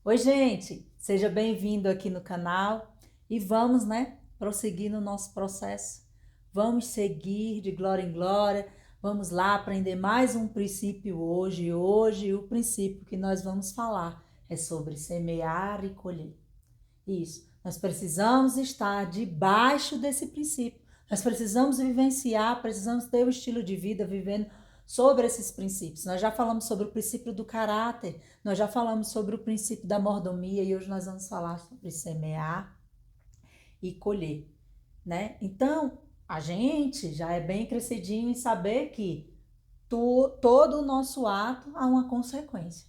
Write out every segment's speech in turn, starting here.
Oi, gente, seja bem-vindo aqui no canal e vamos, prosseguir no nosso processo. Vamos seguir de glória em glória. Vamos lá aprender mais um princípio hoje. Hoje, o princípio que nós vamos falar é sobre semear e colher. Isso, nós precisamos estar debaixo desse princípio. Nós precisamos vivenciar, precisamos ter o estilo de vida vivendo sobre esses princípios. Nós já falamos sobre o princípio do caráter, nós já falamos sobre o princípio da mordomia e hoje nós vamos falar sobre semear e colher, né? Então, a gente já é bem crescidinho em saber que todo o nosso ato há uma consequência.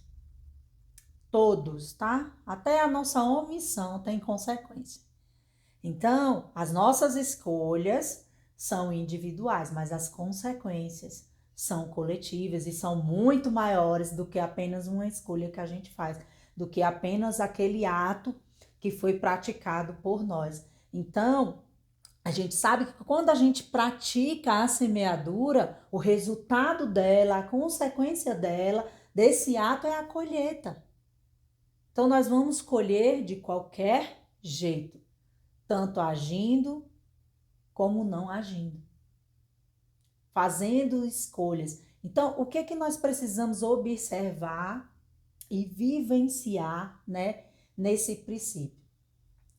Todos, tá? Até a nossa omissão tem consequência. Então, as nossas escolhas são individuais, mas as consequências são coletivas e são muito maiores do que apenas uma escolha que a gente faz, do que apenas aquele ato que foi praticado por nós. Então, a gente sabe que quando a gente pratica a semeadura, o resultado dela, a consequência dela, desse ato é a colheita. Então, nós vamos colher de qualquer jeito, tanto agindo como não agindo, fazendo escolhas. Então, o que é que nós precisamos observar e vivenciar, né, nesse princípio?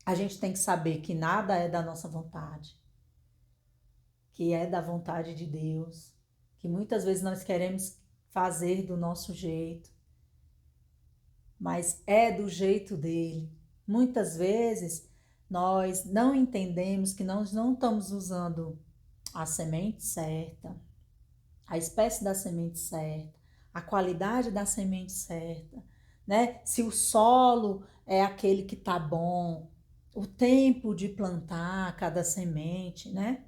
A gente tem que saber que nada é da nossa vontade, que é da vontade de Deus, que muitas vezes nós queremos fazer do nosso jeito, mas é do jeito dele. Muitas vezes nós não entendemos que nós não estamos usando a semente certa, a espécie da semente certa, a qualidade da semente certa, né? Se o solo é aquele que tá bom, o tempo de plantar cada semente, né?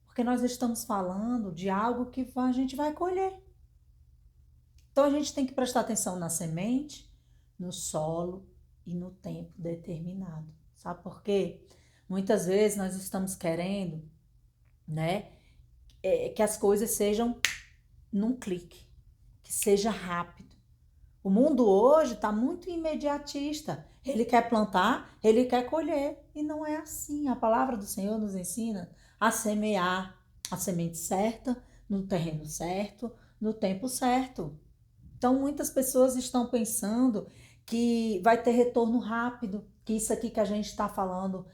Porque nós estamos falando de algo que a gente vai colher. Então a gente tem que prestar atenção na semente, no solo e no tempo determinado. Sabe por quê? Muitas vezes nós estamos querendo, né, que as coisas sejam num clique, que seja rápido. O mundo hoje está muito imediatista. Ele quer plantar, ele quer colher. E não é assim. A palavra do Senhor nos ensina a semear a semente certa, no terreno certo, no tempo certo. Então, muitas pessoas estão pensando que vai ter retorno rápido, que isso aqui que a gente está falando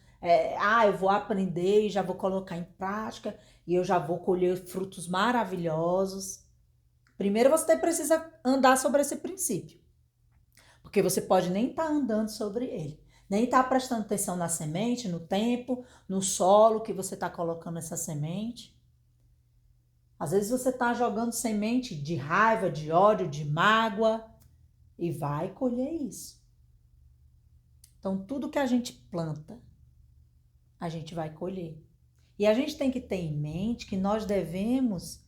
eu vou aprender e já vou colocar em prática e eu já vou colher frutos maravilhosos. Primeiro você precisa andar sobre esse princípio, porque você pode nem estar andando sobre ele, nem estar prestando atenção na semente, no tempo, no solo que você está colocando essa semente. Às vezes você está jogando semente de raiva, de ódio, de mágoa e vai colher isso. Então, tudo que a gente planta, a gente vai colher. E a gente tem que ter em mente que nós devemos,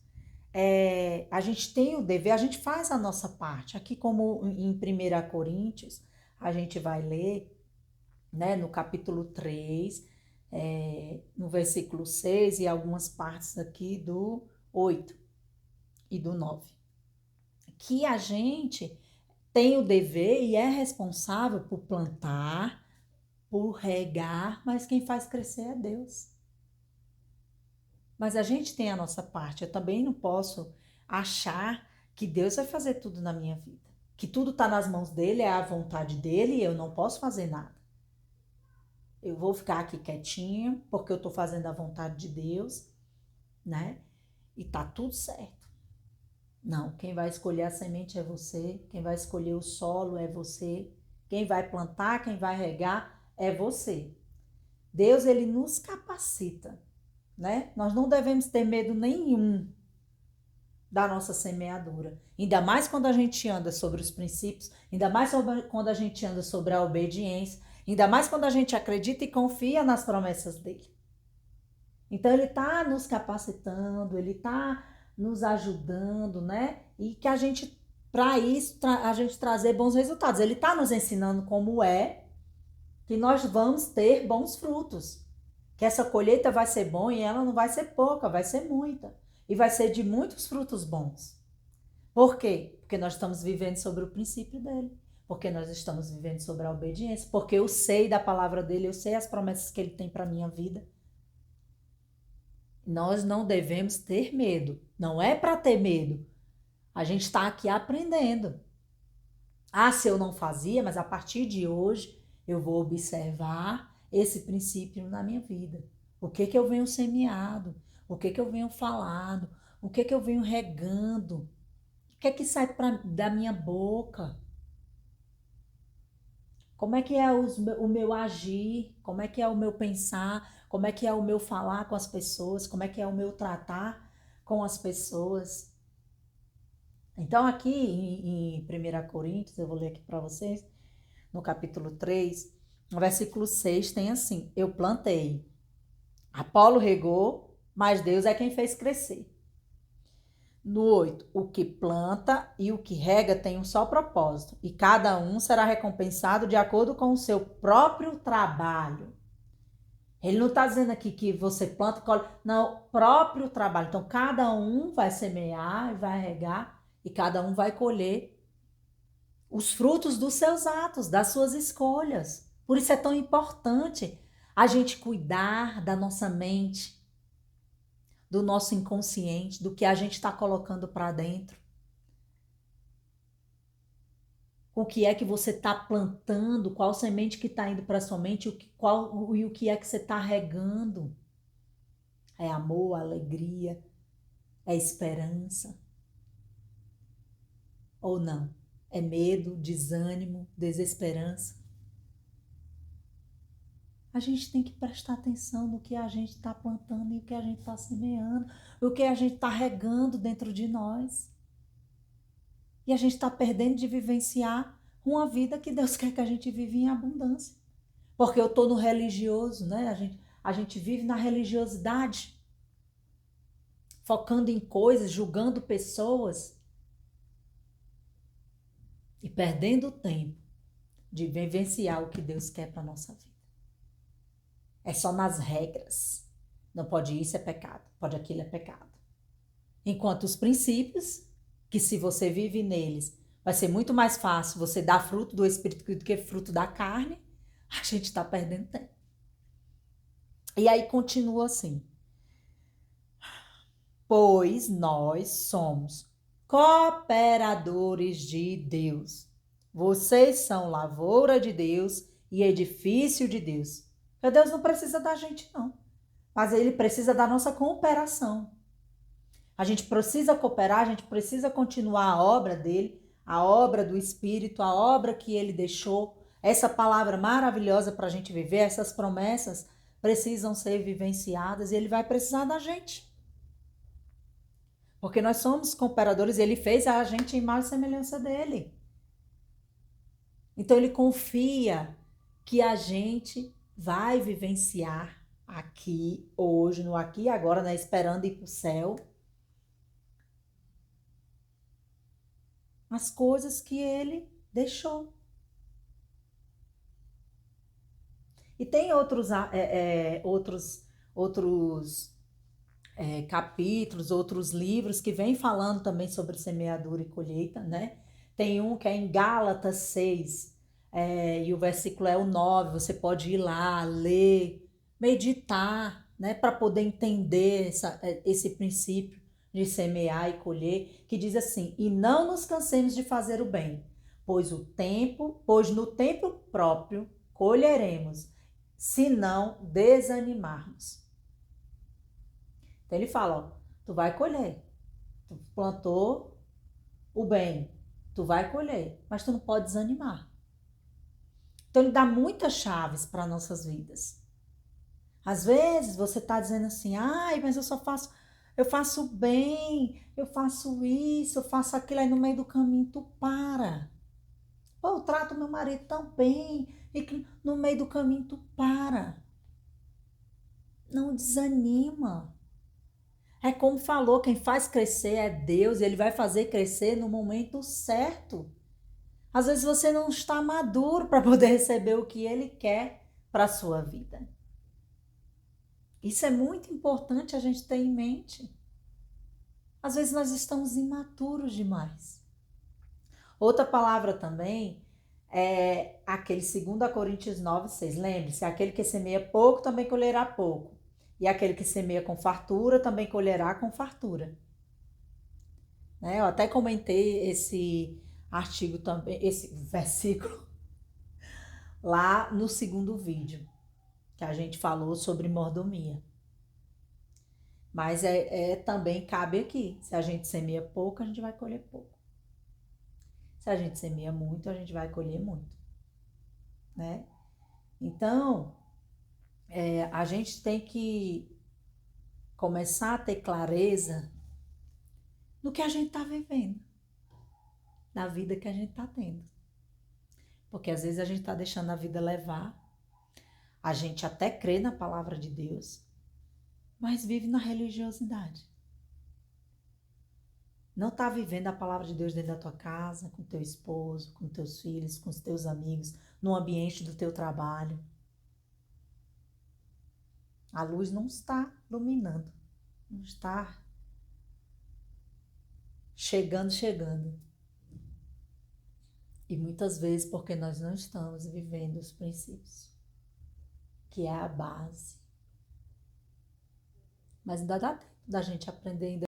a gente tem o dever, a gente faz a nossa parte. Aqui, como em 1 Coríntios, a gente vai ler, né, no capítulo 3, no versículo 6 e algumas partes aqui do 8 e do 9. Que a gente tem o dever e é responsável por plantar, por regar, mas quem faz crescer é Deus. Mas a gente tem a nossa parte. Eu também não posso achar que Deus vai fazer tudo na minha vida. Que tudo está nas mãos dele, é a vontade dele e eu não posso fazer nada. Eu vou ficar aqui quietinha porque eu estou fazendo a vontade de Deus, né? E tá tudo certo. Não, quem vai escolher a semente é você, quem vai escolher o solo é você, quem vai plantar, quem vai regar é você. Deus, ele nos capacita, né? Nós não devemos ter medo nenhum da nossa semeadura. Ainda mais quando a gente anda sobre os princípios, ainda mais quando a gente anda sobre a obediência, ainda mais quando a gente acredita e confia nas promessas dele. Então ele está nos capacitando, ele está nos ajudando, né? E que a gente, para isso, a gente trazer bons resultados. Ele está nos ensinando como que nós vamos ter bons frutos. Que essa colheita vai ser boa e ela não vai ser pouca, vai ser muita. E vai ser de muitos frutos bons. Por quê? Porque nós estamos vivendo sobre o princípio dele. Porque nós estamos vivendo sobre a obediência, porque eu sei da palavra dele, eu sei as promessas que ele tem para a minha vida. Nós não devemos ter medo, não é para ter medo. A gente está aqui aprendendo. Ah, se eu não fazia, mas a partir de hoje eu vou observar esse princípio na minha vida. O que que eu venho semeado? O que que eu venho falado? O que que eu venho regando? O que que sai da minha boca? Como é que é o meu agir? Como é que é o meu pensar? Como é que é o meu falar com as pessoas? Como é que é o meu tratar com as pessoas? Então, aqui em 1 Coríntios, eu vou ler aqui para vocês, no capítulo 3, no versículo 6, tem assim: eu plantei, Apolo regou, mas Deus é quem fez crescer. No 8, o que planta e o que rega tem um só propósito, e cada um será recompensado de acordo com o seu próprio trabalho. Ele não está dizendo aqui que você planta e colhe, não, próprio trabalho. Então, cada um vai semear e vai regar, e cada um vai colher os frutos dos seus atos, das suas escolhas. Por isso é tão importante a gente cuidar da nossa mente, do nosso inconsciente, do que a gente está colocando para dentro. O que é que você está plantando, qual semente que está indo para sua mente, o que é que você está regando. É amor, alegria, é esperança. Ou não? É medo, desânimo, desesperança. A gente tem que prestar atenção no que a gente está plantando e o que a gente está semeando, o que a gente está regando dentro de nós. E a gente está perdendo de vivenciar uma vida que Deus quer que a gente viva em abundância. Porque eu estou no religioso, né? A gente vive na religiosidade, focando em coisas, julgando pessoas e perdendo o tempo de vivenciar o que Deus quer para a nossa vida. É só nas regras. Não pode isso, é pecado. Pode aquilo, é pecado. Enquanto os princípios, que se você vive neles, vai ser muito mais fácil você dar fruto do Espírito do que fruto da carne, a gente está perdendo tempo. E aí continua assim. Pois nós somos cooperadores de Deus. Vocês são lavoura de Deus e edifício de Deus. Porque Deus não precisa da gente, não. Mas ele precisa da nossa cooperação. A gente precisa cooperar, a gente precisa continuar a obra dele, a obra do Espírito, a obra que ele deixou. Essa palavra maravilhosa para a gente viver, essas promessas precisam ser vivenciadas e ele vai precisar da gente. Porque nós somos cooperadores e ele fez a gente em imagem e semelhança dele. Então ele confia que a gente vai vivenciar aqui, hoje, no aqui e agora, né? Esperando ir para o céu, as coisas que ele deixou. E tem outros capítulos, outros livros que vêm falando também sobre semeadura e colheita, né? Tem um que é em Gálatas 6, e o versículo é o 9, você pode ir lá, ler, meditar, né? Para poder entender esse princípio de semear e colher, que diz assim: e não nos cansemos de fazer o bem, pois no tempo próprio colheremos, se não desanimarmos. Então ele fala, ó, tu vai colher. Tu plantou o bem, tu vai colher, mas tu não pode desanimar. Então ele dá muitas chaves para nossas vidas. Às vezes você está dizendo assim, ai, mas eu faço bem, eu faço isso, eu faço aquilo, aí no meio do caminho tu para. Pô, eu trato meu marido tão bem, e que no meio do caminho tu para. Não desanima. É como falou, quem faz crescer é Deus, e ele vai fazer crescer no momento certo. Às vezes você não está maduro para poder receber o que ele quer para a sua vida. Isso é muito importante a gente ter em mente. Às vezes nós estamos imaturos demais. Outra palavra também é aquele 2 Coríntios 9:6. Lembre-se, aquele que semeia pouco também colherá pouco. E aquele que semeia com fartura também colherá com fartura. Né? Eu até comentei esse artigo também, esse versículo, lá no segundo vídeo, que a gente falou sobre mordomia. Mas também cabe aqui. Se a gente semeia pouco, a gente vai colher pouco. Se a gente semeia muito, a gente vai colher muito. Né? Então, a gente tem que começar a ter clareza no que a gente está vivendo, na vida que a gente está tendo. Porque às vezes a gente está deixando a vida levar, a gente até crê na palavra de Deus, mas vive na religiosidade. Não está vivendo a palavra de Deus dentro da tua casa, com teu esposo, com teus filhos, com os teus amigos, no ambiente do teu trabalho. A luz não está iluminando, não está chegando. E muitas vezes porque nós não estamos vivendo os princípios, que é a base. Mas ainda dá tempo da gente aprender ainda